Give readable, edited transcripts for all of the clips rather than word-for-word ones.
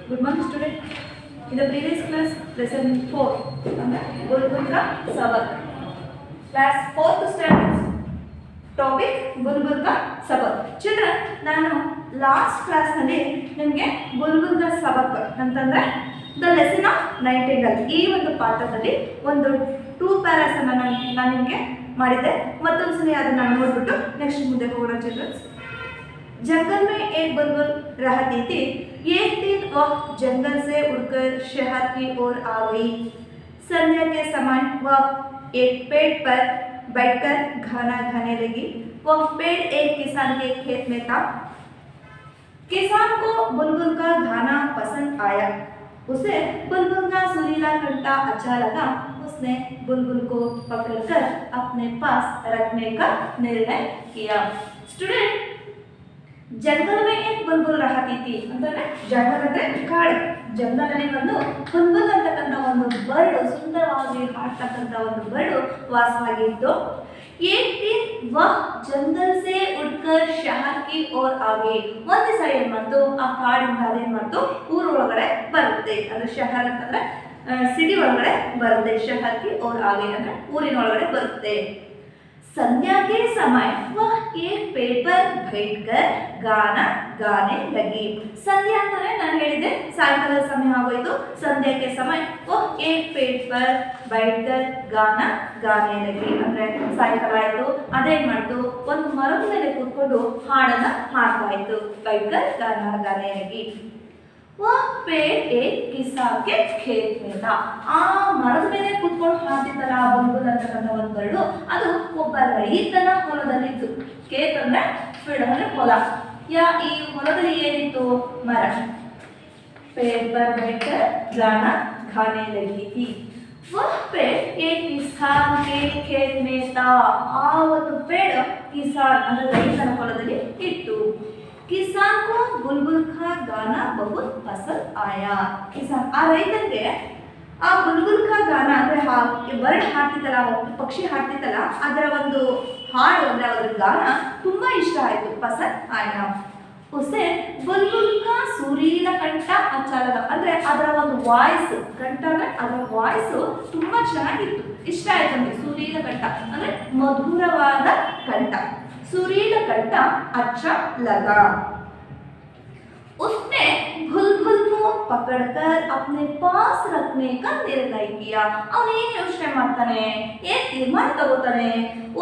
Good morning, student. In the previous class, lesson 4, Bulbul ka sabak. Class 4th standard topic Bulbul ka sabak. Children, ನಾನು last class ನಲ್ಲಿ ನಿಮಗೆ Bulbul ka sabak ಅಂತಂದ್ರೆ the lesson of nightingale ಈ ಒಂದು ಪಾಠದಲ್ಲಿ ಒಂದು 2 pairs ಅನ್ನು ನಾನು ನಿಮಗೆ ಮಾಡಿದ್ದೆ. ಮತ್ತೊಂದ್ಸಲಿ ಅದನ್ನ ನೋಡ್ಬಿಟ್ಟು ನೆಕ್ಸ್ಟ್ ಮುಂದೆ ಹೋಗೋಣ ಚಿಲ್ಡ್ರನ್ಸ್. जंगल में एक बुलबुल रहती थी. एक दिन वह जंगल से उड़कर शहर की ओर आ गई. संध्या के समय वह एक पेड़ पर बैठकर गाना गाने लगी. वह पेड़ एक किसान के खेत में था. किसान को बुलबुल का गाना पसंद आया. उसे बुलबुल का सुरीला कंठा अच्छा लगा. उसने बुलबुल को पकड़कर अपने पास रखने का निर्णय किया. स्टूडेंट, जंगल में एक बुलबुल रहती थी ಅಂತಂದ್ರೆ ಜಂಗಲ್ ಅಂದ್ರೆ ಕಾಡು. ಜಂಗಲಲ್ಲಿ ಒಂದು ಬುಲ್ಬುಲ್ ಅಂತಕ್ಕಂಥ ಒಂದು ಬರ್ಡ್, ಸುಂದರವಾಗಿ ಹಾಡ್ತಕ್ಕಂಥ ಒಂದು ಬರ್ಡ್ ವಾಸವಾಗಿತ್ತು. एक दिन वह जंगल से उड़कर शहर की ओर आ गई. ಒಂದು ದಿವಸ ಏನು ಮಾಡ್ತು, ಆ ಕಾಡಿಂದ ಅದೇನು ಮಾಡ್ತು, ಊರೊಳಗಡೆ ಬರುತ್ತೆ. ಅಂದ್ರೆ ಶಹರ್ ಅಂತಂದ್ರೆ ಸಿಟಿ ಒಳಗಡೆ ಬರುತ್ತೆ. ಶಹರ್ की ओर आ गई ಅಂದ್ರೆ ಊರಿನೊಳಗಡೆ ಬರುತ್ತೆ. संध्या के समय वह एक पेड़ पर बैठकर गाना गाने लगी. संध्या ಅಂತಂದ್ರೆ ನಾನು ಹೇಳಿದೆ ಸಾಯಂಕಾಲದ ಸಮಯ ಆಗೋಯ್ತು. संध्या के समय वह एक पेड़ पर बैठकर गाना गाने लगी ಅಂದ್ರೆ ಸಾಯಂಕಾಲ ಆಯ್ತು. ಅದೇನ್ ಮಾಡ್ತು, ಒಂದು ಮರದ ಮೇಲೆ ಕೂತ್ಕೊಂಡು ಹಾಡನ್ನ ಹಾಡ್ತಾ ಇತ್ತು. बैठकर गाना गाने लगी. वह पेड़ एक किसान के खेत में था. ಆ ಮರದ ಮೇಲೆ ಕೂತ್ಕೊಂಡು ಹಾಡ್ತಿತ್ತಲ್ಲ ಆ ಬುಲ್ಬುಲ್ ಅಂತಕ್ಕಂಥ ಒಂದು ಬರ್ಡು, ಅದು ಒಬ್ಬ ರೈತನ ಹೊಲದಲ್ಲಿತ್ತು. ಖೇತ್ ಅಂದ್ರೆ ಫೀಲ್ಡ್ ಅಂದ್ರೆ ಹೊಲ. ಈ ಹೊಲದಲ್ಲಿ ಏನಿತ್ತು, ಮರ. पेड़ पर बैठकर गाना गाने लगी थी. वह पेड़ एक किसान के खेत में था. ಆ ಒಂದು ಪೇಡ ಕಿಸಾನ್ ಅಂದ್ರೆ ರೈತನ ಹೊಲದಲ್ಲಿ ಇತ್ತು. किसान को बुलबुल का गाना बहुत पसंद आया. किसान ಆ ರೈತನಿಗೆ ಆ ಬುಲ್ಬುಲ್ का गाना ಅಂದ್ರೆ ಬರ್ಡ್ ಹಾಡ್ತಿತ್ತಲ್ಲ, ಪಕ್ಷಿ ಹಾಡ್ತಿತ್ತಲ್ಲ, ಅದರ ಒಂದು ಹಾಡು ಅಂದ್ರೆ ಅದರ ಗಾನ ತುಂಬಾ ಇಷ್ಟ ಆಯ್ತು. ಪಸಂದ್ ಆಯಾ. ಉಸೆ ಬುಲ್ಬುಲ್ का ಸುರೀಲ ಕಂಠ अच्छा लगा. ಅಂದ್ರೆ ಅದರ ಒಂದು ವಾಯ್ಸ್, ಕಂಠ ಅಂದ್ರೆ ಅದರ ವಾಯ್ಸ್ ತುಂಬಾ ಚೆನ್ನಾಗಿತ್ತು, ಇಷ್ಟ ಆಯ್ತು ನಮಗೆ. ಸುರೀಲ ಕಂಠ ಅಂದ್ರೆ ಮಧುರವಾದ ಕಂಠ. सुरीला कंठा अच्छा लगा. उसने बुलबुल को पकड़कर अपने पास रखने का निर्णय किया. ಅವನು ಏನು ಯೋಚನೆ ಮಾಡ್ತಾನೆ, ಏನು ತೀರ್ಮಾನ ತಗೋತಾನೆ.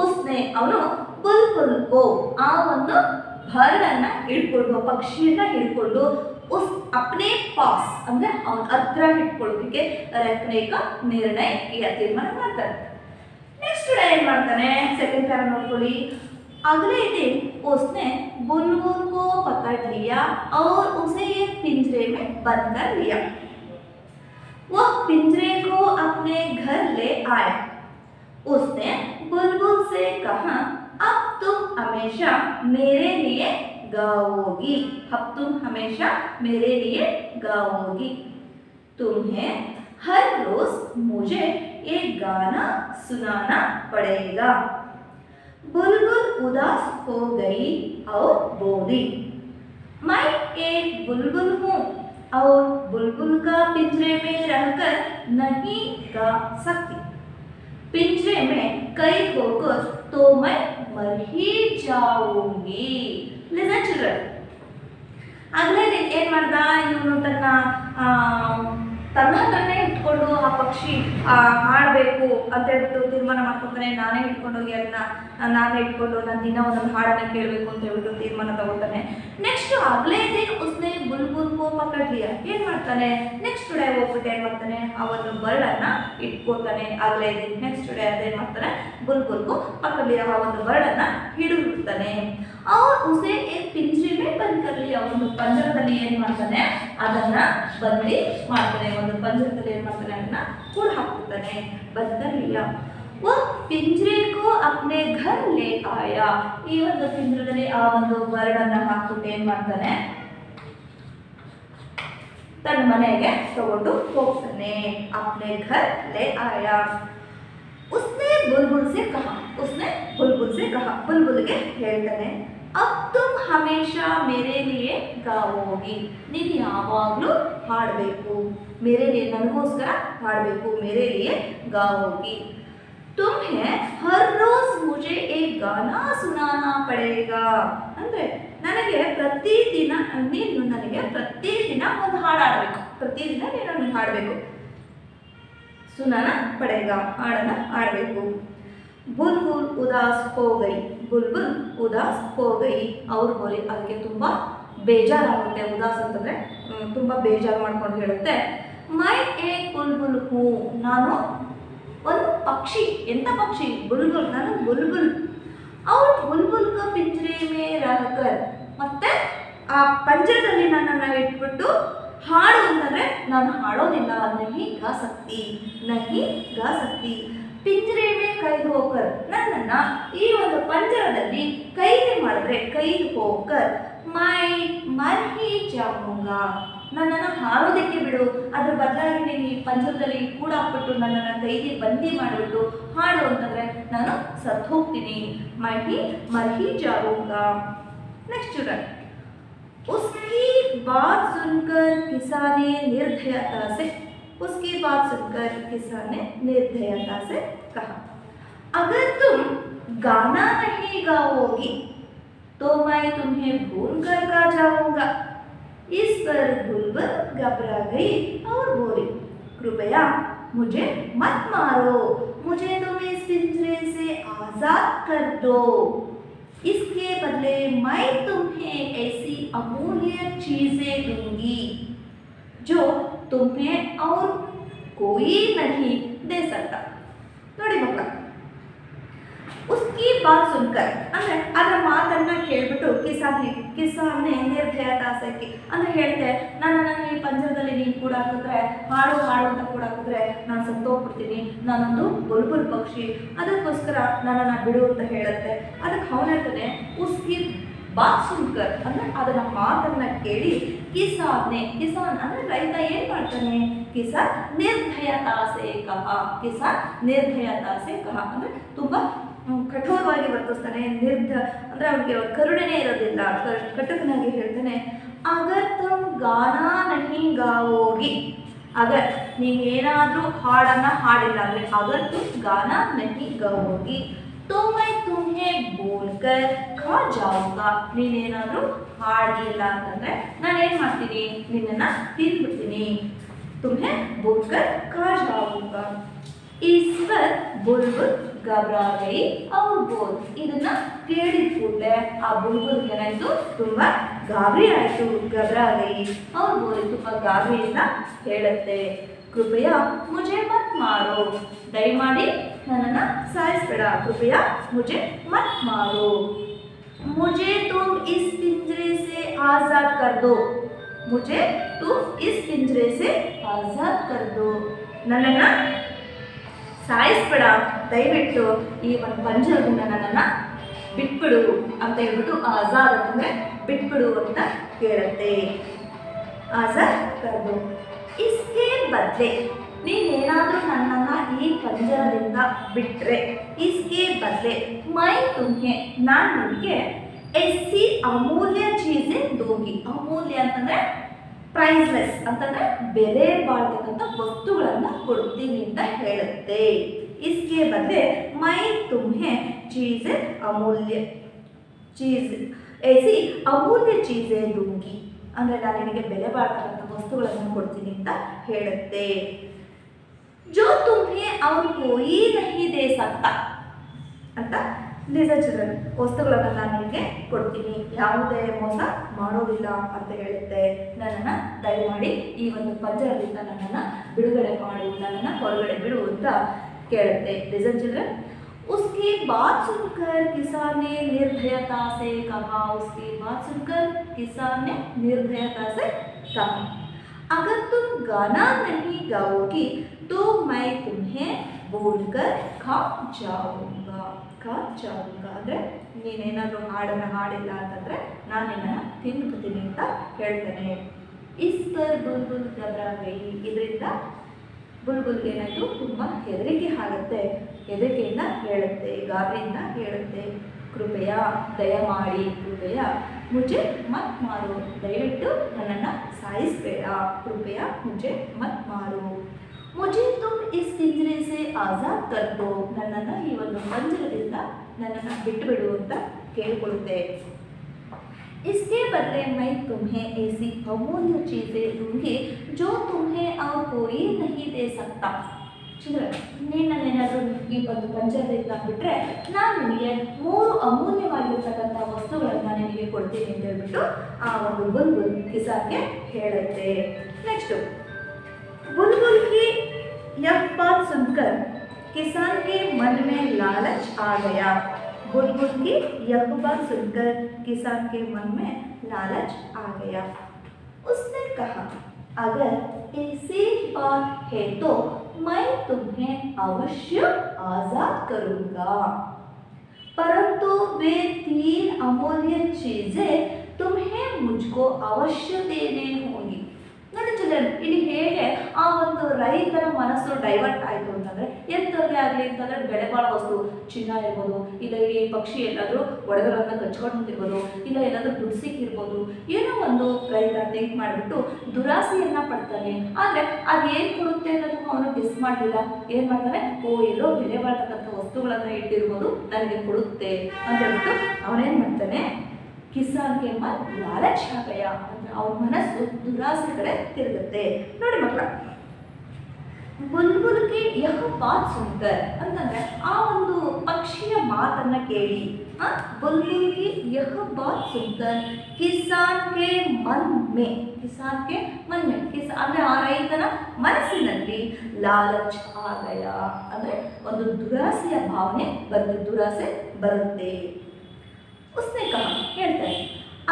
उसने ಅವನು बुलबुल को ಆ ಒಂದು ಬರ್ಡ್ ಅನ್ನ ಹಿಡ್ಕೊಂಡು, ಪಕ್ಷಿಯನ್ನ ಹಿಡ್ಕೊಂಡು, उस अपने पास ಅಂದ್ರೆ ಅವನ ಹತ್ರ ಹಿಡ್ಕೊಳ್ಳೋದಕ್ಕೆ रखने का निर्णय किया, ತೀರ್ಮಾನ ಮಾಡ್ತಾನೆ. ನೆಕ್ಸ್ಟ್ ಏನ್ ಮಾಡ್ತಾನೆ, ಸೆಕೆಂಡ್ ಪ್ಯಾರಾ ನೋಡ್ಕೊಳ್ಳಿ. अगले दिन उसने बुलबुल को पकड़ लिया और उसे एक पिंजरे में बंद कर लिया. वह पिंजरे को अपने घर ले आया. उसने बुलबुल से कहा, अब तुम हमेशा मेरे लिए गाओगी. अब तुम हमेशा मेरे लिए गाओगी. तुम्हें हर रोज मुझे एक गाना सुनाना पड़ेगा. बुलबुल उदास हो गई और बोली, मैं एक बुलबुल हूँ और बुलबुल का पिंजरे में रहकर नहीं गा सकती. पिंजरे में कैद होकर तो मैं मर ही जाऊंगी. Listen children. अगले दिन ಏನ್ ಮಾಡ್ದ ಇವನು, ತನ್ನ ಹತ್ರನೇ ಇಟ್ಕೊಂಡು ಆ ಪಕ್ಷಿ ಹಾಡಬೇಕು ಅಂತ ಹೇಳ್ಬಿಟ್ಟು ತೀರ್ಮಾನ ಮಾಡ್ಕೊತಾನೆ. ನಾನೇ ಇಟ್ಕೊಂಡೋಗಿ ಅದನ್ನ ನಾನೇ ಇಟ್ಕೊಂಡು ನಾನು ದಿನ ಒಂದೊಂದು ಹಾಡನ್ನ ಕೇಳಬೇಕು ಅಂತ ಹೇಳ್ಬಿಟ್ಟು ತೀರ್ಮಾನ ತಗೋತಾನೆ. ನೆಕ್ಸ್ಟ್ ಅಗಲೇ ದಿನ ಉಸ್ನೆ ಬುಲ್ಬುಲ್ ಕೋ ಪಕಡ್ ಲಿಯಾ. ಏನ್ ಮಾಡ್ತಾನೆ, ನೆಕ್ಸ್ಟ್ ಡೇ ಹೋಗ್ಬಿಟ್ಟು ಏನ್ ಮಾಡ್ತಾನೆ, ಆ ಒಂದು ಬರ್ಡ್ ಅನ್ನ ಇಟ್ಕೋತಾನೆ. ಅಗಲೇ ದಿನ ನೆಕ್ಸ್ಟ್ ಡೇ ಅದೇನ್ ಮಾಡ್ತಾನೆ, ಬುಲ್ಬುಲ್ ಕೋ ಪಕಡ್ ಲಿಯಾ, ಆ ಒಂದು ಬರ್ಡ್ ಅನ್ನ ಹಿಡಿದುಬಿಡ್ತಾನೆ. ಅವ್ರು ಉಸೆ ಏಕ್ ಪಿಂಜರೆ ಮೇ ಬಂದ್ ಕರ್ ಲಿಯಾ. ಒಂದು ಪಂಜರದಲ್ಲಿ ಏನ್ ಮಾಡ್ತಾನೆ, ಅದನ್ನ ಬಂದಿ ಮಾಡ್ತಾನೆ. ಒಂದು ಪಂಜರದಲ್ಲಿ ಏನ್ ಮಾಡ್ತಾನೆ, ಅದನ್ನ ಕೂಡ ಹಾಕ್ತಾನೆ. ಬಂದ್ ಕರ್ ಲಿಯಾ. वो पिंजरे को अपने घर ले आया. ಈ ಒಂದು ಪಿಂಜರದಲ್ಲಿ ಆ ಒಂದು ಬರ್ಡ್ ಅನ್ನ ಹಾಕ್ಬಿಟ್ಟು ಏನ್ ಮಾಡ್ತಾನೆ, ತನ್ನ ಮನೆಗೆ ತಗೊಂಡು ಹೋಗ್ತಾನೆ. अपने घर ले आया. उसने बुलबुल से कहा. उसने बुलबुल से कहा. बुलबुल ಗೆ ಹೇಳ್ತಾನೆ, ಅಬ್ ತುಮ್ ಹಮೇಶಾ ಮೇರೆ ಲಿಯೆ ಗಾವೋಗಿ, ನೀನು ಯಾವಾಗಲೂ ಹಾಡಬೇಕು, ಮೇರೆ ಲಿಯೆ ನನಗೋಸ್ಕರ ಹಾಡಬೇಕು, ಮೇರೆ ಲಿಯೆ ಗಾವೋಗಿ. तुम्हें हर रोज मुझे एक गाना सुनाना पड़ेगा, ಅಂದ್ರೆ ನನಗೆ ಪ್ರತಿದಿನ ನೀನು ನನಗೆ ಪ್ರತಿದಿನ ಒಂದು ಹಾಡು ಹಾಡಬೇಕು, ಪ್ರತಿದಿನ ನೀನು ನನಗೆ ಹಾಡಬೇಕು. ಸುನಾನ ಪಡೆಗ, ಹಾಡನ್ನ ಹಾಡಬೇಕು. ಬುಲ್ಬುಲ್ ಉದಾಸ್ ಹೋ ಗೈ, ಬುಲ್ಬುಲ್ ಉದಾಸ್ ಹೋ ಗೈ ಅವ್ರು ಬೋಲಿ, ಅದಕ್ಕೆ ತುಂಬ ಬೇಜಾರಾಗುತ್ತೆ. ಉದಾಸ್ ಅಂತಂದರೆ ತುಂಬ ಬೇಜಾರು ಮಾಡ್ಕೊಂಡು ಹೇಳುತ್ತೆ. ಮೈ ಏಕ್ ಬುಲ್ಬುಲ್ ಹೂ, ನಾನು ಒಂದು ಪಕ್ಷಿ. ಎಂಥ ಪಕ್ಷಿ? ಬುಲ್ಬುಲ್, ನಾನು ಬುಲ್ಬುಲ್. ಅವ್ರು ಬುಲ್ಬುಲ್ ಕ ಪಿಂಜರೆ ಮೇ ರಹಕರ್, ಮತ್ತೆ ಆ ಪಂಜರದಲ್ಲಿ ನನ್ನನ್ನು ಇಟ್ಬಿಟ್ಟು ಹಾಡು ಅಂತಂದರೆ ನಾನು ಹಾಡೋದಿಲ್ಲ. ನಹಿ ಗಾ ಸಕ್ತಿ, ನಹಿ ಗಾ ಸಕ್ತಿ. ಪಿಂಜರೆ ಮೇ ಕೈದು ಹೋಕರ್, ನನ್ನನ್ನು ಈ ಒಂದು ಪಂಜರದಲ್ಲಿ ಕೈದು ಮಾಡಿದ್ರೆ, ಕೈದು ಹೋಕರ್ ಮೈ ಮರ್ ಹಿ ಜಾऊंगा, ನನ್ನನ್ನು ಹಾರೋದಕ್ಕೆ ಬಿಡು, ಅದ್ರ ಬದಲಾಗಿ ನೀನು ಈ ಪಂಜರದಲ್ಲಿ ಕೂಡ ಹಾಕ್ಬಿಟ್ಟು ನನ್ನನ್ನು ಕೈಗೆ ಬಂದಿ ಮಾಡಿಬಿಟ್ಟು ಹಾಡು ಅಂತಂದರೆ ನಾನು ಸತ್ತು ಹೋಗ್ತೀನಿ. ಮರ್ಹಿ ಜಾऊंगा. ನೆಕ್ಸ್ಟ್ ಸ್ಟೂಡೆಂಟ್, उसकी बात सुनकर किसान ने निर्दयता से, उसकी बात सुनकर किसान ने निर्दयता से कहा, अगर तुम गाना नहीं गाओगी तो मैं तुम्हें भूल कर गा जाऊंगा. इस पर बुलबुल घबरा गई और बोली, कृपया मुझे मत मारो, मुझे तुम इस पिंजरे से आजाद कर दो. इसके बदले मैं तुम्हें ऐसी अमूल्य चीजें दूंगी जो तुम्हें और कोई नहीं दे सकता. ನೋಡಿ ಮಕ್ಕಳ, ಉಸ್ಕಿ ಬಾತ್ ಸುನ್ಕರ್ ಅಂದರೆ ಅದರ ಮಾತನ್ನು ಕೇಳ್ಬಿಟ್ಟು ಕಿಸಾನ್ನೇ ನಿರ್ದಯತಾ ಸೆ, ಅಂದರೆ ಹೇಳ್ತೆ, ನನ್ನನ್ನು ಈ ಪಂಜರದಲ್ಲಿ ನೀನು ಕೂಡ ಹಾಕಿದ್ರೆ, ಹಾಡು ಅಂತ ಕೂಡ ಹಾಕಿದ್ರೆ ನಾನು ಸತ್ತೋಗ್ಬಿಡ್ತೀನಿ, ನಾನೊಂದು ಬುಲ್ಬುಲ್ ಪಕ್ಷಿ, ಅದಕ್ಕೋಸ್ಕರ ನನ್ನನ್ನು ಬಿಡು ಅಂತ ಹೇಳುತ್ತೆ. ಅದಕ್ಕೆ ಅವನು ಹೇಳ್ತಾನೆ, ಉಸ್ಕಿ ಬಾತ್ ಸುನ್ಕರ್ ಅಂದರೆ ಅದರ ಮಾತನ್ನು ಕೇಳಿ ಕಿಸಾನ್ ಅಂದರೆ ರೈತ ಏನು ಮಾಡ್ತಾನೆ, ಕಿಸಾನ್ ನಿರ್ದಯತಾ ಸೆ ಕಹ, ಕಿಸಾನ್ ನಿರ್ದಯತಾ ಸೆ ಕಹ ಅಂದರೆ ತುಂಬ ಕಠೋರವಾಗಿ ವರ್ತಿಸ್ತಾನೆ. ಅಂದರೆ ಅವ್ರಿಗೆ ಕರುಣೆನೇ ಇರೋದಿಲ್ಲ, ಕಟಕನಾಗಿ ಹೇಳ್ತಾನೆ. ಅಗರ್ ತುಮ್ ಗಾನಾ ನಹಿ ಗಾವೋಗಿ, ಅಗರ್ ನೀವೇನಾದರೂ ಹಾಡನ್ನು ಹಾಡಿಲ್ಲ ಅಂದರೆ, ಅಗರ್ ತುಮ್ ಗಾನಾ ನಹಿ ಗಾವೋಗಿ ತೋ ಮೈ ತುಮ್ಹೆ ಬೋಲ್ಕರ್ ಖಾ ಜಾऊंगा, ನೀನೇನಾದರೂ ಹಾಡಲಿಲ್ಲ ಅಂತಂದರೆ ನಾನೇನು ಮಾಡ್ತೀನಿ, ನಿನ್ನನ್ನು ತಿಂದ್ಬಿಡ್ತೀನಿ. ತುಮ್ಹೆ ಬೋಲ್ಕರ್ ಖಾ ಜಾऊंगा. ಈಶ್ವರ್ ಬುಲ್ಬುಲ್ घबरा गई और बोल, ಇದನ್ನ ಕೇಳಿದ ಕೂಡಲೇ ಆ ಬುಲ್ಬುಲ್ ಏನಾಯಿತು, ತುಂಬ ಗಾಬರಿ ಆಯಿತು. घबरा गई और बोल, ತುಂಬ ಗಾಬರಿಯಿಂದ ಹೇಳುತ್ತೆ, ಕೃಪಯಾ ಮುಜೆ ಮತ್ ಮಾರೋ, ದಯಮಾಡಿ ನನ್ನನ್ನು ಸಾಯಿಸಬೇಡ, ಕೃಪಯಾ ಮುಜೆ ಮತ್ ಮಾರೋ. मुझे तुम इस पिंजरे से आज़ाद कर दो, मुझे तुम इस पिंजरे से आज़ाद कर दो. ನನ್ನನ್ನು ಸಾಯಿಸ್ಬೇಡ, ದಯವಿಟ್ಟು ಈ ಒಂದು ಪಂಜರದಿಂದ ನನ್ನನ್ನು ಬಿಟ್ಬಿಡು ಅಂತ ಹೇಳ್ಬಿಟ್ಟು, ಆಜಾದ್ ಅಂತಂದರೆ ಬಿಟ್ಬಿಡು ಅಂತ ಕೇಳುತ್ತೆ. ಆಜಾದ್ ಕರ್ದು. ಇಸ್ಕೆ ಬದಲೆ, ನೀನೇನಾದರೂ ನನ್ನನ್ನು ಈ ಪಂಜರದಿಂದ ಬಿಟ್ಟರೆ, ಇಸ್ಕೆ ಬದಲೆ ಮೈ ತುಮ್ಹೆ, ನಾನು ನಿಮಗೆ ಎಸ್ಸಿ ಅಮೂಲ್ಯ ಚೀಸೆ ದೂಂಗಿ. ಅಮೂಲ್ಯ ಅಂತಂದರೆ ಪ್ರೈಸ್ಲೆಸ್ ಅಂತಂದರೆ ಬೆಲೆ ಬಾಳ್ತಕ್ಕಂಥ ವಸ್ತುಗಳನ್ನು ಕೊಡ್ತೀನಿ ಅಂತ ಹೇಳುತ್ತೆ. इसके बदले मैं तुम्हें चीज़ें अमूल्य चीज़ ऐसी अमूल्य चीज़ें दूंगी, ಅಂದರೆ ನಾನು ನಿನಗೆ ಬೆಲೆ ಬಾಳ್ತಕ್ಕಂಥ ವಸ್ತುಗಳನ್ನು ಕೊಡ್ತೀನಿ ಅಂತ ಹೇಳುತ್ತೆ. जो तुम्हें और कोई नहीं दे सकता ಅಂತ ನಿಜ ಚಿಲ್ಡ್ರನ್, ವಸ್ತುಗಳನ್ನು ನಾನು ನಿನಗೆ ಕೊಡ್ತೀನಿ, ಯಾವುದೇ ಮೋಸ ಮಾಡೋದಿಲ್ಲ ಅಂತ ಹೇಳುತ್ತೆ. ನನ್ನನ್ನು ದಯಮಾಡಿ ಈ ಒಂದು ಪಂಜರದಿಂದ ನನ್ನನ್ನು ಬಿಡುಗಡೆ ಮಾಡು, ನನ್ನನ್ನು ಹೊರಗಡೆ ಬಿಡು ಅಂತ ಕೇಳುತ್ತೆ. ಲಿಸನ್ ಚಿಲ್ಡ್ರನ್, उसकी बात सुनकर किसान ने निर्दयता से कहा, उसकी बात सुनकर किसान ने निर्दयता से कहा, अगर तुम गाना नहीं गाओगी तो मैं तुम्हें बोलकर खा जाऊंगा. खा जाऊंगा ಅಂದರೆ ನೀನೇನಾದರೂ ಹಾಡನ್ನು ಹಾಡಿಲ್ಲ ಅಂತಂದರೆ ನಾನು ನಿನ್ನನ್ನು ತಿಂದ್ಬಿಡ್ತೀನಿ ಅಂತ ಹೇಳ್ತಾನೆ. ಇಸ್ ಪರ್ ಬುಲ್ಬುಲ್ घबरा गई, ಇದರಿಂದ ಬುಲ್ಬುಲ್ಗೆ ಏನಾಯಿತು, ತುಂಬ ಹೆದರಿಕೆ ಆಗುತ್ತೆ, ಹೆದರಿಕೆಯಿಂದ ಹೇಳುತ್ತೆ, ಗಾಬರಿಯಿಂದ ಹೇಳುತ್ತೆ. ಕೃಪೆಯ ದಯಮಾಡಿ, ಕೃಪೆಯ ಮುಜೆ ಮತ್ ಮಾರು, ದಯವಿಟ್ಟು ನನ್ನನ್ನು ಸಾಯಿಸಬೇಡ, ಕೃಪೆಯ ಮುಜೆ ಮತ್ ಮಾರು. ಮುಜೆ ತುಮ್ ಇಸ್ ಪಿಂಜರೆ ಸೆ ಆಜಾದ್ ಕರ್ ದೋ, ನನ್ನನ್ನು ಈ ಒಂದು ಪಂಜರದಿಂದ ನನ್ನನ್ನು ಬಿಟ್ಟುಬಿಡು ಅಂತ ಕೇಳಿಕೊಳ್ಳುತ್ತೆ. इसके बदले मैं तुम्हें ऐसी अमूल्य चीज़ें दूंगी जो तुम्हें और कोई नहीं दे सकता. ಚಿಲ್ಡ್ರನ್, ನೀನನ್ನೇನಾದರೂ ಈ ಒಂದು ಪಂಜರದಿಂದ ಬಿಟ್ಟರೆ ನಾನು ನಿನಗೆ 3 ಅಮೂಲ್ಯವಾಗಿರ್ತಕ್ಕಂಥ ವಸ್ತುಗಳನ್ನು ನಿನಗೆ ಕೊಡ್ತೀನಿ ಅಂತ ಹೇಳ್ಬಿಟ್ಟು ಆ ಒಂದು ಬುಲ್ಬುಲ್ ಕಿಸಾನ್ಗೆ ಹೇಳುತ್ತೆ. ನೆಕ್ಸ್ಟು, बुलबुल की यह बात सुनकर किसान के मन में लालच आ गया. बुलबुल की यह बात सुनकर किसान के मन में लालच आ गया. उसने कहा, अगर ऐसी बात है तो मैं तुम्हें अवश्य आजाद करूंगा, परंतु वे 3 अमूल्य चीजें तुम्हें मुझको अवश्य देने होंगी. ನೋಡಿ ಚಿಲ್ಡ್ರನ್, ಇಲ್ಲಿ ಹೇಗೆ ಆ ಒಂದು ರೈತರ ಮನಸ್ಸು ಡೈವರ್ಟ್ ಆಯಿತು ಅಂತಂದರೆ, ಎಂಥವ್ರಿಗೆ ಆಗಲಿ ಅಂತಂದರೆ ಬೆಲೆ ಬಾಳೋ ವಸ್ತು, ಚಿನ್ನ ಇರ್ಬೋದು, ಇಲ್ಲ ಈ ಪಕ್ಷಿ ಎಲ್ಲಾದರೂ ಒಡವೆಗಳನ್ನು ಕಚ್ಕೊಂಡು ನಿಂತಿರ್ಬೋದು, ಇಲ್ಲ ಎಲ್ಲಾದರೂ ದುಡ್ಡು ಸಿಕ್ಕಿರ್ಬೋದು, ಏನೋ ಒಂದು ರೈತ ಥಿಂಕ್ ಮಾಡಿಬಿಟ್ಟು ದುರಾಸೆಯನ್ನು ಪಡ್ತಾನೆ. ಆದರೆ ಅದೇನು ಕೊಡುತ್ತೆ ಅನ್ನೋದು ಅವನು ಗೆಸ್ ಮಾಡಲಿಲ್ಲ. ಏನು ಮಾಡ್ತಾನೆ, ಎಲ್ಲೋ ಬೆಲೆ ಬಾಳ್ತಕ್ಕಂಥ ವಸ್ತುಗಳನ್ನು ಇಟ್ಟಿರ್ಬೋದು, ನನಗೆ ಕೊಡುತ್ತೆ ಅಂತ ಹೇಳ್ಬಿಟ್ಟು ಅವನೇನು ಮಾಡ್ತಾನೆ, ಕಿಸಾನ್ಗೆ ಮನ್ ಲಾಲಚ್ ಆ ಗಯಾ, ಅಂದ್ರೆ ಅವ್ರ ಮನಸ್ಸು ದುರಾಸೆ ಕಡೆ ತಿರುಗುತ್ತೆ. ನೋಡಿ ಮಕ್ಕಳ, ಬುಲ್ಬುಲ್ಗೆ ಯಹ ಬಾತ್ ಸುನ್ಕರ್ ಅಂತಂದ್ರೆ ಆ ಒಂದು ಪಕ್ಷಿಯ ಮಾತನ್ನ ಕೇಳಿ, ಬುಲ್ಬುಲ್ಗೆ ಯಹ ಬಾತ್ ಸುನ್ಕರ್ ಕಿಸಾನ್ಗೆ ಮನ್ ಮೇ, ಕಿಸಾನ್ಗೆ ಮನ್ ಮೇ, ಅಂದ್ರೆ ಆ ರೈತನ ಮನಸ್ಸಿನಲ್ಲಿ ಲಾಲಚ್ ಆ ಗಯಾ, ಅಂದ್ರೆ ಒಂದು ದುರಾಸೆಯ ಭಾವನೆ ಬರುತ್ತೆ, ದುರಾಸೆ ಬರುತ್ತೆ. उसने कहा, ಹೇಳ್ತಾರೆ,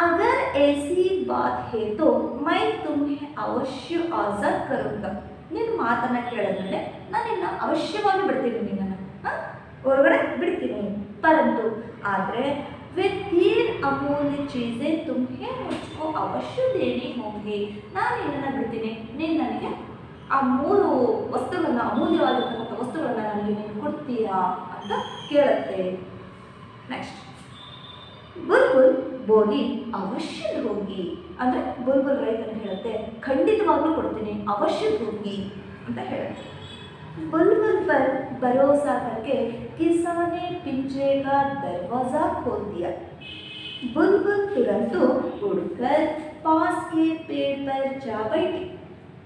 अगर ऐसी बात है तो मैं तुम्हें अवश्य आजाद करूंगा. ನಿನ್ನ ಮಾತನ್ನ ಕೇಳಿದ್ಮೇಲೆ ನಾನು ನಿನ್ನ ಅವಶ್ಯವಾಗಿ ಬಿಡ್ತೀನಿ, ನಿನ್ನನ್ನು ಹೊರಗಡೆ ಬಿಡ್ತೀನಿ. ಪರಂತು ಆದರೆ वे 3 अमूल्य चीज़ें तुम्हें मुझको अवश्य देनी होंगी. ನಾನು ನಿನ್ನನ್ನು ಬಿಡ್ತೀನಿ, ನೀನು ನನಗೆ ಆ 3 ವಸ್ತುಗಳನ್ನ, ಅಮೂಲ್ಯವಾಗಿರ್ತಕ್ಕಂಥ ವಸ್ತುಗಳನ್ನ ನನಗೆ ನೀನು ಕೊಡ್ತೀಯಾ ಅಂತ ಕೇಳುತ್ತೆ. ನೆಕ್ಸ್ಟ್, ಬುಲ್ಬುಲ್ ಬೋಲಿ ಅವಶ್ಯ ಹೋಗಿ, ಅಂದರೆ ಬುಲ್ಬುಲ್ ರೈತನ ಹೇಳುತ್ತೆ, ಖಂಡಿತವಾಗ್ಲೂ ಕೊಡ್ತೀನಿ, ಅವಶ್ಯ ಹೋಗಿ ಅಂತ ಹೇಳುತ್ತೆ. बुलबुल पर भरोसा करके किसान ने पिंजरे का दरवाज़ा खोल दिया. बुलबुल तुरंत उड़कर पास के पेड़ पर जा बैठी.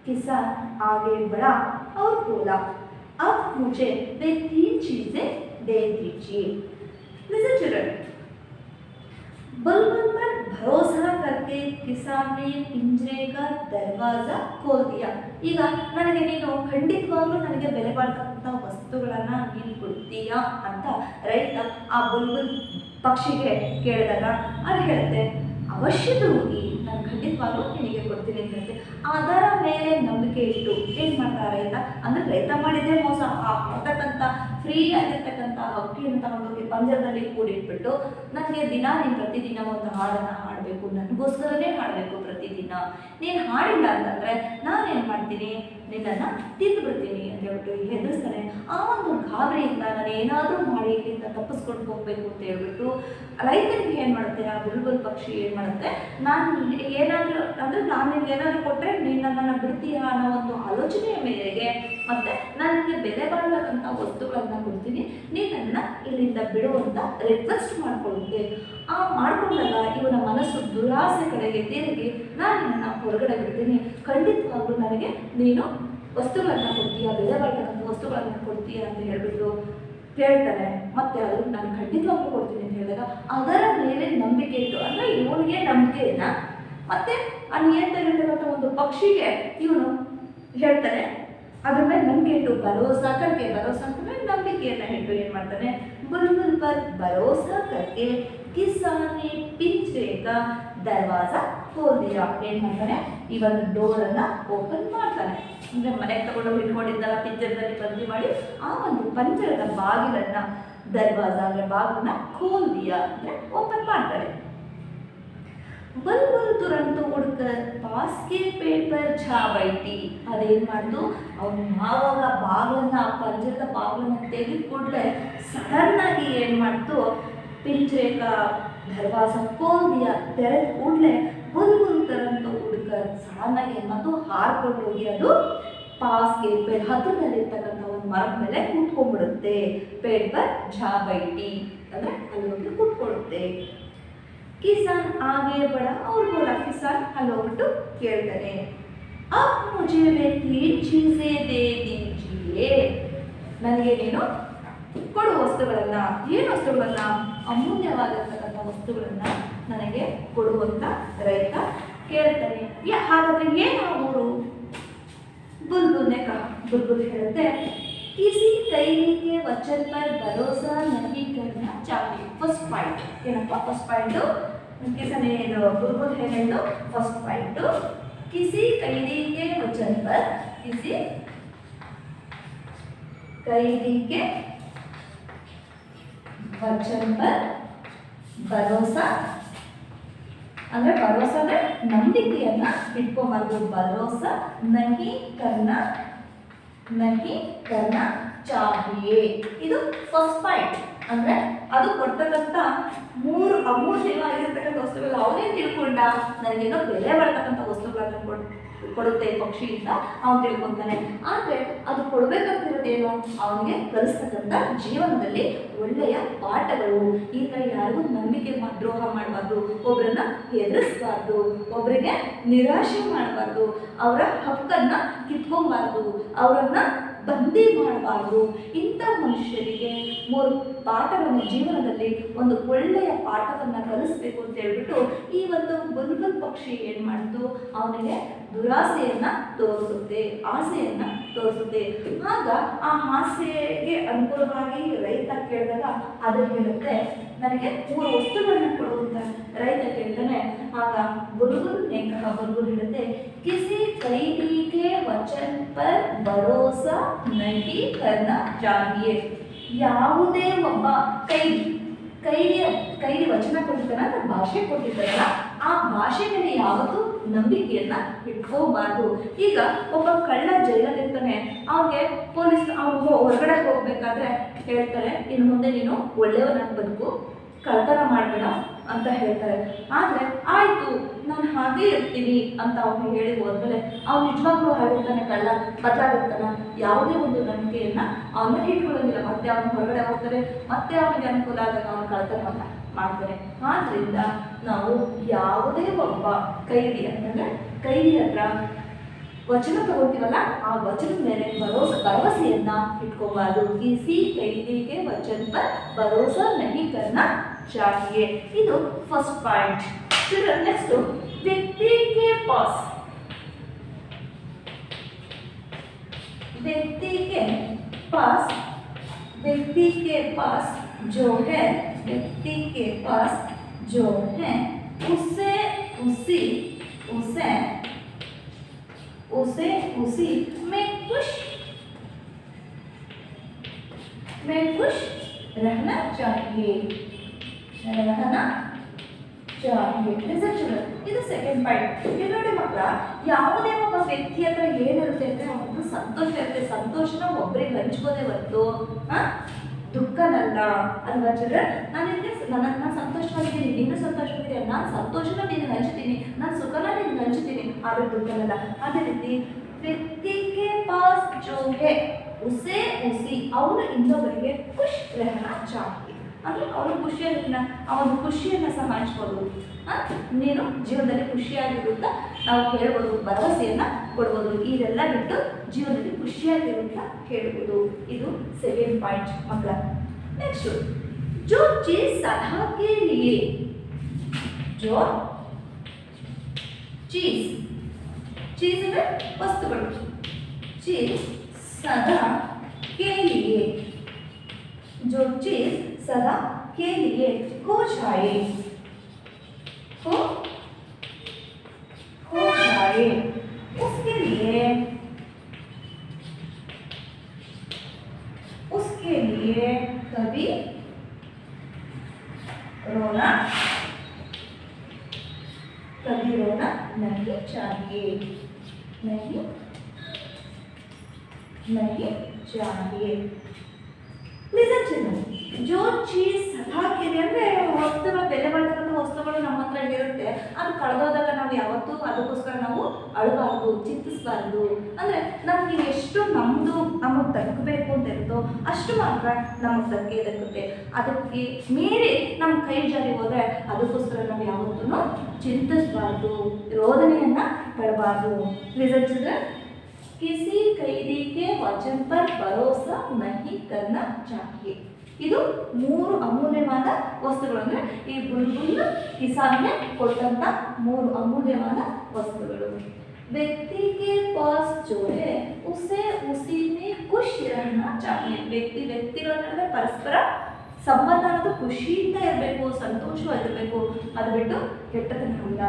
किसान आगे बढ़ा और बोला, अब मुझे वे 3 चीज़ें दे दीजिए. Listen children. बुलबुल पर भरोसा करके किसान ने पिंजरे का दरवाजा खोल दिया. ಈಗ ನನಗೆ ನೀನು ಖಂಡಿತವಾಗ್ಲೂ ನನಗೆ ಬೆಲೆ ಬಾಳ್ತಕ್ಕಂಥ ವಸ್ತುಗಳನ್ನು ನೀನು ಕೊಡ್ತೀಯಾ ಅಂತ ರೈತ ಆ ಬುಲ್ಬುಲ್ ಪಕ್ಷಿಗೆ ಕೇಳಿದಾಗ ಅದು ಹೇಳುತ್ತೆ, ಅವಶ್ಯದ ಹೋಗಿ ನಾನು ಖಂಡಿತವಾಗ್ಲೂ ನಿನಗೆ ಕೊಡ್ತೀನಿ ಅಂತ ಹೇಳುತ್ತೆ. ಅದರ ಮೇಲೆ ನಂಬಿಕೆ ಇಟ್ಟು ಏನು ಮಾಡ್ತಾರೆ ರೈತ, ಅಂದರೆ ರೈತ ಮಾಡಿದ್ದೇ ಮೋಸ. ಆ ಕೊಡ್ತಕ್ಕಂಥ ಫ್ರೀ ಆಗಿರ್ತಕ್ಕಂಥ ಹಕ್ಕಿಯನ್ನು ತಗೊಂಡೋಗಿ ಪಂಜರದಲ್ಲಿ ಕೂಡಿಟ್ಬಿಟ್ಟು, ನನಗೆ ನೀನು ಪ್ರತಿದಿನ ಒಂದು ಹಾಡನ್ನು ಹಾಡಬೇಕು, ನನಗೋಸ್ಕರನೇ ಹಾಡಬೇಕು ಪ್ರತಿದಿನ, ನೀನು ಹಾಡಿಲ್ಲ ಅಂತಂದರೆ ನಾನೇನು ಮಾಡ್ತೀನಿ, ನಿನ್ನನ್ನು ತಿಂದುಬಿಡ್ತೀನಿ ಅಂತ ಹೇಳ್ಬಿಟ್ಟು ಹೆದರಿಸ್ತಾನೆ. ಆ ಒಂದು ಗಾಬರಿಯಿಂದ ನಾನು ಏನಾದರೂ ಮಾಡಿ ಇಲ್ಲಿಂದ ತಪ್ಪಿಸ್ಕೊಂಡು ಹೋಗಬೇಕು ಅಂತ ಹೇಳ್ಬಿಟ್ಟು ರೈತನಿಗೆ ಏನು ಮಾಡುತ್ತೆ, ಆ ಬುಲ್ಬುಲ್ ಪಕ್ಷಿ ಏನು ಮಾಡುತ್ತೆ, ನಾನು ಏನಾದರೂ ಅಂದರೆ ನಾನು ನಿನ್ಗೆ ಏನಾದರೂ ಕೊಟ್ಟರೆ ನೀನು ನನ್ನನ್ನು ಬಿಡ್ತೀಯಾ ಅನ್ನೋ ಒಂದು ಆಲೋಚನೆಯ ಮೇರೆಗೆ ಮತ್ತು ನನಗೆ ಬೆಲೆ ಬಾಳ್ತಕ್ಕಂಥ ವಸ್ತುಗಳನ್ನು ಕೊಡ್ತೀನಿ, ನೀನು ನನ್ನ ಇಲ್ಲಿಂದ ಬಿಡುವಂತ ರಿಕ್ವೆಸ್ಟ್ ಮಾಡಿಕೊಳ್ಳುತ್ತೆ. ಆ ಮಾಡ್ಕೊಂಡಾಗ ಇವನ ಮನಸ್ಸು ದುರಾಸೆ ಕಡೆಗೆ ತಿರುಗಿ ನಾನು ನಿನ್ನನ್ನು ಹೊರಗಡೆ ಬಿಡ್ತೀನಿ, ಖಂಡಿತವಾಗ್ಲೂ ನನಗೆ ನೀನು ವಸ್ತುಗಳನ್ನು ಕೊಡ್ತೀಯಾ, ಬೆಲೆ ಬಾಳ್ತಕ್ಕಂಥ ವಸ್ತುಗಳನ್ನು ಕೊಡ್ತೀಯಾ ಅಂತ ಹೇಳ್ಬಿಟ್ಟು ಕೇಳ್ತಾರೆ. ಮತ್ತೆ ಅದು ನಾನು ಖಂಡಿತವಾಗ್ಲೂ ಕೊಡ್ತೀನಿ ಅಂತ ಹೇಳಿದಾಗ ಅದರ ಮೇಲೆ ನಂಬಿಕೆ ಇಟ್ಟು, ಅಂದರೆ ಇವನಿಗೆ ನಂಬಿಕೆ ಇಲ್ಲ, ಮತ್ತೆ ಆ ನಿಯಂತ್ರಣ ಒಂದು ಪಕ್ಷಿಗೆ ಇವನು ಹೇಳ್ತಾನೆ, ಅದ್ರ ಮೇಲೆ ನಂಬಿಕೆ ಇಟ್ಟು ಭರೋಸಾ ಅಂತಂದ್ರೆ ನಂಬಿಕೆಯನ್ನು ಇಟ್ಟು ಏನು ಮಾಡ್ತಾನೆ, बुलबुल पर भरोसा करके किसान ने पिंजरे का दरवाजा खोल दिया. ಏನು ಮಾಡ್ತಾನೆ, ಈ ಒಂದು ಡೋರನ್ನು ಓಪನ್ ಮಾಡ್ತಾನೆ, ಅಂದರೆ ಮನೆಗೆ ತಗೊಂಡೋಗಿ ಇಟ್ಕೊಂಡಿದ್ದಲ್ಲ ಪಿಂಜರದಲ್ಲಿ ಬಂದಿ ಮಾಡಿ ಆ ಒಂದು ಪಂಜರದ ಬಾಗಿಲನ್ನು, ದರ್ವಾಜ ಅಂದರೆ ಬಾಗಿಲನ್ನ ಖೋಲ್ ದಿಯಾ ಅಂದರೆ ಓಪನ್ ಮಾಡ್ತಾರೆ. बुलबुल तुरंत उड़कर पास के पेड़ पर जा बैठी. ಅದೇನು ಮಾಡ್ತು, ಅವನು ಯಾವಾಗ ಬಾಗಿಲನ್ನ, ಪಂಜರದ ಬಾಗಿಲನ್ನ ತೆಗೆದು ಕೂಡಲೇ ಸಡನ್ ಆಗಿ ಏನು ಮಾಡ್ತು, पिंजरे का दरवाजा खोल दिया, ತೆರೆದ ಕೂಡಲೇ ಬುಲ್ಬುಲ್ ತರಂತ ಹುಡುಗ ಸಣ್ಣಗೆ ಮತ್ತು ಹಾರ್ಕೊಂಡು ಹೋಗಿ ಅದು ಪಾಸ್ಗೆ ಪೇಡ್ ಹತ್ತಿರದಲ್ಲಿರ್ತಕ್ಕಂಥ ಒಂದು ಮರದ ಮೇಲೆ ಕೂತ್ಕೊಂಡ್ಬಿಡುತ್ತೆ. ಪೇಡ್ ಪರ್ ಝಾ ಬೈಟಿ ಅಂದರೆ ಅಲ್ಲಿ ಹೋಗಿ ಕೂತ್ಕೊಳ್ಳುತ್ತೆ. ಕಿಸಾನ್ ಆगे बढ़ा और बोला, ಕಿಸಾನ್ ಅಲ್ಲಿ ಹೋಗ್ಬಿಟ್ಟು ಕೇಳ್ತಾನೆ, अब मुझे वे 3 चीजें दे दीजिए, ನನಗೆ ನೀನು ಕೊಡು ವಸ್ತುಗಳನ್ನ. ಏನು ವಸ್ತುಗಳನ್ನ? ಅಮೂಲ್ಯವಾಗಿರ್ತಕ್ಕಂಥ ವಸ್ತುಗಳನ್ನ ನನಗೆ ಕೊಡುವಂತ ರೈತ ಕೇಳ್ತಾನೆ. ಹಾಗಾದ್ರೆ ಏನು ಊರು? बुलबुल ಹೇಳುತ್ತೆ, किसी कैदी के वचन पर भरोसा नहीं करना चाहिए. फर्स्ट पॉइंट ಏನಪ್ಪ? ಫಸ್ಟ್ ಪಾಯಿಂಟ್ बुलबुल ಹೇಳೋದು ಫಸ್ಟ್ ಪಾಯಿಂಟ್, किसी कैदी के वचन पर, किसी कैदी के वचन पर भरोसा ಅಂದ್ರೆ ಭರೋಸಾ ಅಂದ್ರೆ ನಂಬಿಕೆಯನ್ನ ಇಟ್ಕೋಬಾರ್ದು. ಭರೋಸಾ ನಹಿ ಕರ್ನಾ ಚಾಹಿಯೆ. ಇದು ಫಸ್ಟ್ ಪಾಯಿಂಟ್. ಅಂದ್ರೆ ಅದು ಕೊಡ್ತಕ್ಕಂಥ 3 ಅಮೂಲ್ಯವಾಗಿರ್ತಕ್ಕಂಥ ವಸ್ತುಗಳು ಅವನೇ ತಿಳ್ಕೊಂಡ ನನಗೇನೋ ಬೆಲೆ ಬರ್ತಕ್ಕಂಥ ವಸ್ತುಗಳನ್ನ ಕೊಡುತ್ತೆ ಪಕ್ಷಿಯಿಂದ ಅವನು ತಿಳ್ಕೊತಾನೆ. ಆದರೆ ಅದು ಕೊಡ್ಬೇಕಂತಿರೋದೇನು? ಅವನಿಗೆ ಕಲಿಸ್ತಕ್ಕಂಥ ಜೀವನದಲ್ಲಿ ಒಳ್ಳೆಯ ಪಾಠಗಳು. ಈ ಥರ ಯಾರಿಗೂ ನಂಬಿಕೆ ದ್ರೋಹ ಮಾಡಬಾರ್ದು, ಒಬ್ಬರನ್ನ ಹೆದರಿಸಬಾರ್ದು, ಒಬ್ಬರಿಗೆ ನಿರಾಶೆ ಮಾಡಬಾರ್ದು, ಅವರ ಹಕ್ಕನ್ನ ಕಿತ್ಕೊಬಾರ್ದು, ಅವರನ್ನ ಬಂದಿ ಮಾಡಬಾರ್ದು. ಇಂಥ ಮನುಷ್ಯರಿಗೆ 3 ಪಾಠವನ್ನು ಜೀವನದಲ್ಲಿ ಒಂದು ಒಳ್ಳೆಯ ಪಾಠವನ್ನು ಕಲಿಸ್ಬೇಕು ಅಂತ ಹೇಳ್ಬಿಟ್ಟು ಈ ಒಂದು ಬುಲ್ಬುಲ್ ಪಕ್ಷಿ ಏನು ಮಾಡಿತು? ಅವನಿಗೆ ದುರಾಸೆಯನ್ನ ತೋರಿಸುತ್ತೆ, ಆಸೆಯನ್ನ ತೋರಿಸುತ್ತೆ. ಆಗ ಆ ಆಸೆಗೆ ಅನುಕೂಲವಾಗಿ ರೈತ ಕೇಳಿದಾಗ ಅದು ಹೇಳುತ್ತೆ, ನನಗೆ 3 ವಸ್ತುಗಳನ್ನ ಕೊಡುವಂತ ರೈತ ಕೇಳ್ತಾನೆ. ಆಗ ಬುಲ್ಬುಲ್ ಹೇಳುತ್ತೆ, ಕಿಸಿ ಕೈದಿ ಕೆ ವಚನ ಪರ್ ಭರೋಸಾ ನಹಿ ಕರ್ನಾ ಚಾಹಿಯೆ. ಯಾವುದೇ ಒಬ್ಬ ಕೈದಿ ವಚನ ಕೊಟ್ಟಿದ್ದಾನ, ಭಾಷೆ ಕೊಟ್ಟಿದ್ದಾರಲ್ಲ, ಆ ಭಾಷೆ ಮೇಲೆ ಯಾವತ್ತೂ ನಂಬಿಕೆಯನ್ನ ಇಟ್ಕೋಬಾರ್ದು. ಈಗ ಒಬ್ಬ ಕಳ್ಳ ಜೈಲಲ್ಲಿರ್ತಾನೆ, ಅವನಿಗೆ ಪೊಲೀಸ್ ಅವ್ರು ಹೊರಗಡೆ ಹೋಗ್ಬೇಕಾದ್ರೆ ಹೇಳ್ತಾರೆ, ಇನ್ನು ಮುಂದೆ ನೀನು ಒಳ್ಳೆಯವನಾಗಿ ಬದುಕು, ಕಳ್ತನ ಮಾಡಬೇಡ ಅಂತ ಹೇಳ್ತಾರೆ. ಆದರೆ ಆಯಿತು ನಾನು ಹಾಗೇ ಇರ್ತೀನಿ ಅಂತ ಅವನು ಹೇಳಿ ಹೋದ್ಮೇಲೆ ಅವ್ನು ನಿಜವಾಗ್ಲೂ ಆಗಿರ್ತಾನೆ, ಕಳ್ಳ ಬದಲಾಗಿರ್ತಾನೆ. ಯಾವುದೇ ಒಂದು ನಂಬಿಕೆಯನ್ನು ಅವನ್ನ ಇಟ್ಕೊಳ್ಳೋದಿಲ್ಲ. ಮತ್ತೆ ಅವನು ಹೊರಗಡೆ ಹೋಗ್ತಾರೆ, ಮತ್ತೆ ಅವನಿಗೆ ಅನುಕೂಲ ಆದಾಗ ಅವನು ಕಳ್ತನವನ್ನು ಮಾಡ್ತಾರೆ. ಆದ್ದರಿಂದ ನಾವು ಯಾವುದೇ ಒಬ್ಬ ಕೈದಿ ಅಂತಂದರೆ ಕೈದಿ ಹತ್ರ ವಚನ ತಗೋತೀವಲ್ಲ, ಆ ವಚನದ ಮೇಲೆ ಭರವಸೆಯನ್ನ ಇಟ್ಕೋಬಾರ್ದು. ಕಿಸಿ ಕೈದಿಗೆ ವಚನ ಪರ್ ಭರೋಸಾ ನಹಿ ಕರ್ನಾ ಚಾಹಿಯೆ. ಇದು ಫಸ್ಟ್ ಪಾಯಿಂಟ್. ನೆಕ್ಸ್ಟ್, व्यक्ति के पास जो है उसे उसी में खुश रहना चाहिए. ಇದು ಸೆಕೆಂಡ್ ಪಾಯಿಂಟ್. ಇಲ್ಲಿ ನೋಡಿ ಮಕ್ಕಳ, ಯಾವುದೇ ಒಬ್ಬ ವ್ಯಕ್ತಿ ಹತ್ರ ಏನಿರುತ್ತೆ ಅಂದ್ರೆ ಅವನು ಸಂತೋಷ ಇರುತ್ತೆ. ಸಂತೋಷನ ಒಬ್ಬರಿಗೆ ಹಂಚ್ಕೋದೇ ಹೊರತು ದುಃಖನಲ್ಲ ಅಲ್ವಾ ಚಿಲ್ಡ್ರನ್? ನಾನು ಸಂತೋಷವಾಗಿದ್ದೀನಿ, ನೀನು ಸಂತೋಷವಾಗಿದ್ದೀಯ, ನಾನು ಸಂತೋಷನ ನೀನು ಹಂಚ್ತೀನಿ, ನಾನು ಸುಖನ ನೀನು ಹಂಚ್ತೀನಿ, ಆದರೆ ದುಃಖನಲ್ಲ. ಅದೇ ರೀತಿ ವ್ಯಕ್ತಿಗೆ ಪಾಸ್ ಜೋ ಹೇ ಉಸೇ ಅವನು ಇನ್ನೊಬ್ಬರಿಗೆ ಖುಷ್ ರಹನಾ ಚಾಹಿಯೆ. ಅಂದರೆ ಅವನು ಅವನು ಖುಷಿಯನ್ನು ಸಹ ಹಂಚ್ಬೋದು. ನೀನು ಜೀವನದಲ್ಲಿ ಖುಷಿಯಾಗಿರುತ್ತ ನಾವು ಹೇಳ್ಬೋದು, ಭರವಸೆಯನ್ನು ಕೊಡ್ಬೋದು. ಇದೆಲ್ಲ ಬಿಟ್ಟು ಜೀವನದಲ್ಲಿ ಖುಷಿಯಾಗಿರುತ್ತ ಹೇಳ್ಬೋದು. ಇದು ಸೆಕೆಂಡ್ ಪಾಯಿಂಟ್ ಮಕ್ಕಳ. ನೆಕ್ಸ್ಟ್, जो चीज सदा के लिए चीज ಅಂದ್ರೆ ವಸ್ತುಗಳು. चीज सदा के लिए, जो चीज सदा के लिए हो जाए, उसके लिए कभी रोना नहीं चाहिए. Listen to me. जो चीज सदा के लिए ಅಂದ್ರೆ ಅದು ಕಳೆದೋದಾಗ ನಾವು ಯಾವತ್ತೂ ಅದಕ್ಕೋಸ್ಕರ ನಾವು ಅಳಬಾರ್ದು, ಚಿಂತಿಸಬಾರ್ದು. ಅಂದರೆ ನಮಗೆ ಎಷ್ಟು ನಮಗೆ ದಕ್ಕಬೇಕು ಅಂತ ಇರುತ್ತೋ ಅಷ್ಟು ಮಾತ್ರ ನಮಗೆ ದಕ್ಕುತ್ತೆ. ಅದಕ್ಕೆ ಮೀರಿ ನಮ್ಮ ಕೈ ಜಾರಿ ಹೋದರೆ ಅದಕ್ಕೋಸ್ಕರ ನಾವು ಯಾವತ್ತೂ ಚಿಂತಿಸಬಾರ್ದು, ರೋದನೆಯನ್ನು ಪಡಬಾರ್ದು. किसी कैदी के वचन पर भरोसा नहीं करना चाहिए. ಇದು 3 ಅಮೂಲ್ಯವಾದ ವಸ್ತುಗಳು. ಅಂದರೆ ಈ ಬುಲ್ಬುಲ್ ಕಿಸಾನ್ಗೆ ಕೊಟ್ಟಂತ 3 ಅಮೂಲ್ಯವಾದ ವಸ್ತುಗಳು. व्यक्ति के पास जो है उसे उसी में खुश रहना चाहिए. ವ್ಯಕ್ತಿಗಳ ನಡುವೆ ಪರಸ್ಪರ ಸಂಬಂಧ ಅನ್ನೋದು ಖುಷಿಯಿಂದ ಇರಬೇಕು, ಸಂತೋಷವಾಗಿರಬೇಕು. ಅದು ಬಿಟ್ಟು ಕೆಟ್ಟತನ ಅಲ್ಲ.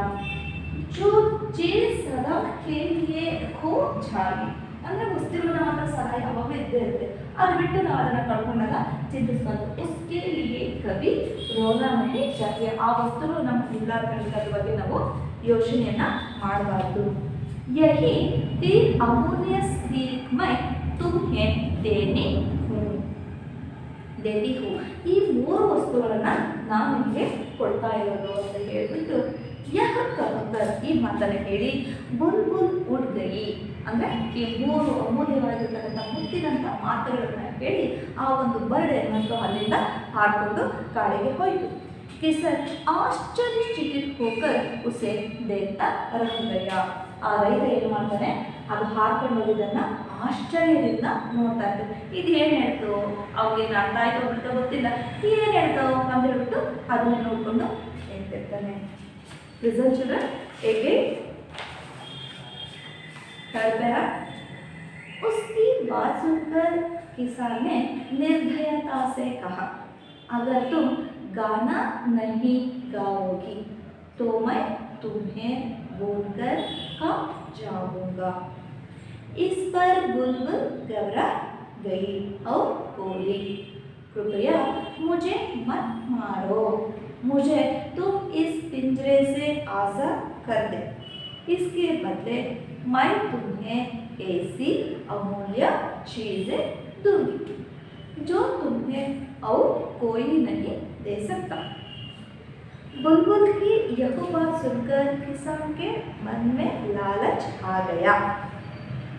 जो चीज सदा के लिए खो जाए, ಅಂದರೆ ವಸ್ತುಗಳು ನಮ್ಮ ಹತ್ರ ಸದಾ ಯಾವಾಗಲೂ ಇದ್ದೇ ಇರುತ್ತೆ. ಅದು ಬಿಟ್ಟು ನಾವು ಅದನ್ನು ಕಳ್ಕೊಂಡಾಗ ಚಿಂತಿಸ್ಬಾರ್ದು. उसके लिए कभी रोना नहीं चाहिए. ಆ ವಸ್ತುಗಳು ನಮ್ಗೆ ಇಲ್ಲ ಅದ್ರ ಬಗ್ಗೆ ನಾವು ಯೋಚನೆಯನ್ನ ಮಾಡಬಾರ್ದು. यही 3 अमूल्य सीख मैं तुम्हें देती हूँ. ಈ 3 ವಸ್ತುಗಳನ್ನ ನಾನು ನಿಮಗೆ ಕೊಡ್ತಾ ಇರೋದು ಅಂತ ಹೇಳ್ಬಿಟ್ಟು ಯಹ ಕಹಕರ್ ಈ ಮಾತನ್ನು ಹೇಳಿ ಬುಲ್ಬುಲ್ ಉಡ್ ಗಯಿ, ಅಂದರೆ ಈ 3 ಅಮೂಲ್ಯವಾಗಿರ್ತಕ್ಕಂಥ ಮುತ್ತಿನಂಥ ಮಾತುಗಳನ್ನು ಹೇಳಿ ಆ ಒಂದು ಬರ್ಡ್ ಏನಂತೂ ಅಲ್ಲಿಂದ ಹಾರಿಕೊಂಡು ಕಾಡಿಗೆ ಹೋಯಿತು. ಕಿಸನ್ ಆಶ್ಚರ್ಯಚಕಿತ ಹೋಕರ್ ಉಸೆ ದೇಖ್ತಾ ರಹ ಗಯಾ. ಆ ರೈತ ಏನು ಮಾಡ್ತಾನೆ, ಅದು ಹಾರ್ಕೊಂಡು ಹೋಗಿದ್ದನ್ನು ಆಶ್ಚರ್ಯದಿಂದ ನೋಡ್ತಾ ಇರ್ತಾರೆ. ಇದು ಏನು ಹೇಳ್ತು, ಅವ್ರಿಗೇನು ಅರ್ಥ ಆಯ್ತು ಬಿಡ್ತಾ ಗೊತ್ತಿಲ್ಲ, ಏನು ಹೇಳ್ತು ಅಂತ ಹೇಳ್ಬಿಟ್ಟು ಅದನ್ನು ನೋಡಿಕೊಂಡು ಹೇಳ್ತಿರ್ತಾನೆ. Listen children, again third para. उसकी बात सुनकर किसान ने निर्भयता से कहा, अगर तुम गाना नहीं गाओगी तो मैं तुम्हें बोलकर कब जाऊंगा. इस पर बुलबुल घबरा गई और बोली, कृपया मुझे मत मारो, मुझे तुम इस पिंजरे से आज़ाद कर दे. इसके बदले मैं तुम्हें ऐसी अमूल्य चीज़ें दूंगी जो तुम्हें और कोई नहीं दे सकता. बुलबुल की यह बात सुनकर किसान के मन में लालच आ गया.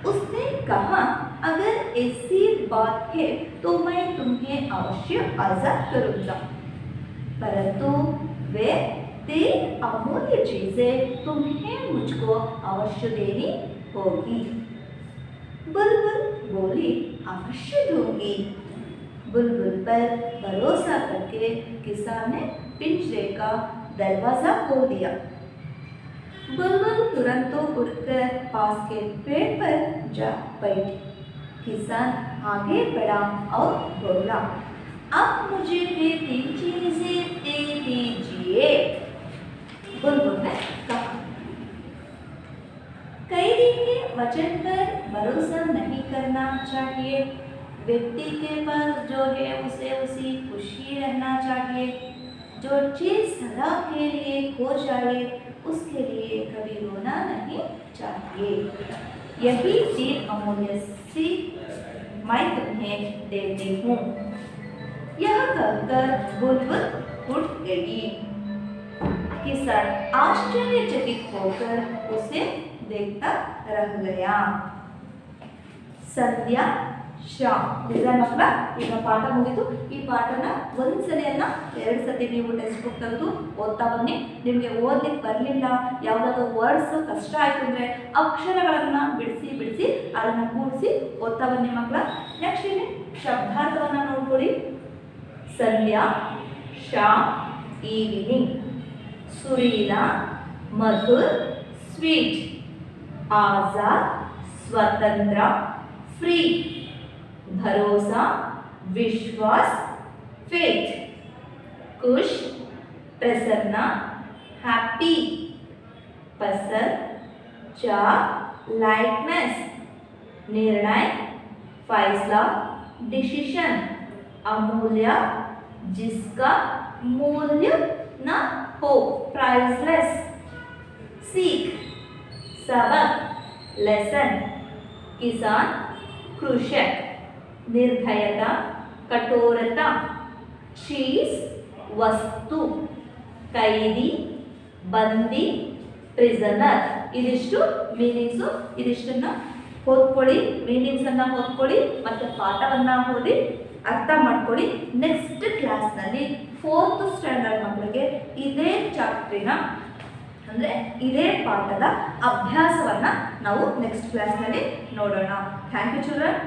उसने कहा, अगर ऐसी बात है तो मैं तुम्हें अवश्य आज़ाद करूँगा, परंतु वे 3 अमूल्य चीजें तुम्हें मुझको अवश्य देनी होगी. बुलबुल बोली, अवश्य दूंगी. बुलबुल पर भरोसा करके किसान ने पिंजरे का दरवाजा खोल दिया. बुलबुल तुरंत उड़कर पास के पेड़ पर जा बैठी. किसान आगे बढ़ा और बोला, अब मुझे वे 3 चीजें दे दीजिए. बुलबुल ने कहा, कैदी के वचन पर भरोसा नहीं करना चाहिए. व्यक्ति के पास जो है उसे उसी खुशी रहना चाहिए. जो चीज सदा के लिए खो जाए उसके लिए कभी रोना नहीं चाहिए. यही 3 अमूल्य सीख मैं तुम्हें देती हूँ. यह कहकर बुलबुल उठ गई. किसान आश्चर्यचकित होकर उसे देखता रह गया. ಸಂಧ್ಯಾ ಶ್ಯಾಮ್. ಮಕ್ಕಳ ಈಗ ಪಾಠ ಮುಗಿತು. ಈ ಪಾಠನ ಒಂದ್ಸಲಿ ಅಲ್ಲ 2 ಸತಿ ನೀವು ಟೆಕ್ಸ್ಟ್ ಬುಕ್ ತೆಗೆದು ಓದ್ತಾ ಬನ್ನಿ. ನಿಮಗೆ ಓದಲಿಕ್ಕೆ ಬರಲಿಲ್ಲ, ಯಾವುದಾದ್ರು ವರ್ಡ್ಸ್ ಕಷ್ಟ ಆಯಿತು ಅಂದರೆ ಅಕ್ಷರಗಳನ್ನು ಬಿಡಿಸಿ ಅದನ್ನು ಕೂಡಿಸಿ ಓದ್ತಾ ಬನ್ನಿ ಮಕ್ಕಳ. ನೆಕ್ಸ್ಟ್ ಇಲ್ಲಿ ಶಬ್ದಾರ್ಥವನ್ನು ನೋಡ್ಕೊಳ್ಳಿ. ಸಂಧ್ಯಾ, ಶಾಮ್, ಈವ್ನಿಂಗ್, ಸುರೀಲಾ, ಮಧುರ್, ಸ್ವೀಟ್, ಆಜಾದ್, ಸ್ವತಂತ್ರ, फ्री, भरोसा, विश्वास, फेथ, खुश, प्रसन्ना, हैप्पी, पसंद, चाह, लाइटनेस, निर्णय, फैसला, डिसीजन, अमूल्य, जिसका मूल्य न हो, प्राइसलेस, सीख, सबक, लेसन, किसान, कृषक, निर्भयता, कठोरता, चीज, वस्तु, कैदी, बंदी, ಪ್ರಿಸನರ್. ಇದಿಷ್ಟು ಮೀನಿಂಗ್ಸು. ಇದಿಷ್ಟನ್ನು ಓದ್ಕೊಳ್ಳಿ, ಮೀನಿಂಗ್ಸನ್ನು ಓದ್ಕೊಳ್ಳಿ ಮತ್ತು ಪಾಠವನ್ನು ಓದಿ ಅರ್ಥ ಮಾಡ್ಕೊಳ್ಳಿ. ನೆಕ್ಸ್ಟ್ ಕ್ಲಾಸ್ನಲ್ಲಿ 4th ಸ್ಟ್ಯಾಂಡರ್ಡ್ ಮಕ್ಕಳಿಗೆ ಇದೇ ಚಾಪ್ಟ್ರಿನ ಅಂದರೆ ಇದೇ ಪಾಠದ ಅಭ್ಯಾಸವನ್ನು ನಾವು ನೆಕ್ಸ್ಟ್ ಕ್ಲಾಸ್ನಲ್ಲಿ ನೋಡೋಣ. Thank you children.